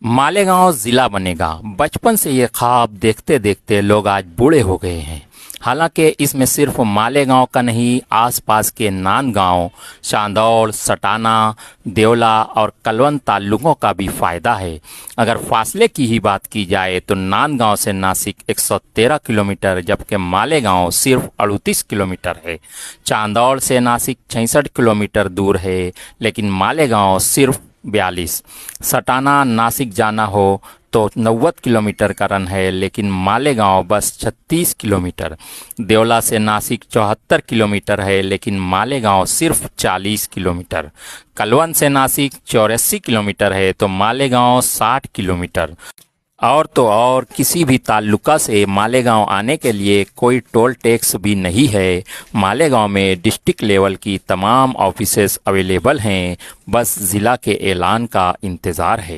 मालेगांव जिला बनेगा। बचपन से ये ख्वाब देखते देखते लोग आज बूढ़े हो गए हैं। हालांकि इसमें सिर्फ मालेगांव का नहीं, आसपास के नांदगांव, चांदौड़, सटाना, देवला और कलवन ताल्लुकों का भी फायदा है। अगर फासले की ही बात की जाए तो नांदगांव से नासिक 113 किलोमीटर, जबकि मालेगांव सिर्फ 38 किलोमीटर है। चांदौड़ से नासिक 66 किलोमीटर दूर है, लेकिन मालेगांव सिर्फ 42। सटाना नासिक जाना हो तो 90 किलोमीटर का रन है, लेकिन मालेगांव बस 36 किलोमीटर। देवला से नासिक 74 किलोमीटर है, लेकिन मालेगांव सिर्फ 40 किलोमीटर। कलवन से नासिक 84 किलोमीटर है तो मालेगांव 60 किलोमीटर। और तो और किसी भी ताल्लुका से मालेगांव आने के लिए कोई टोल टैक्स भी नहीं है। मालेगांव में डिस्ट्रिक्ट लेवल की तमाम ऑफिसेस अवेलेबल हैं, बस ज़िला के ऐलान का इंतज़ार है।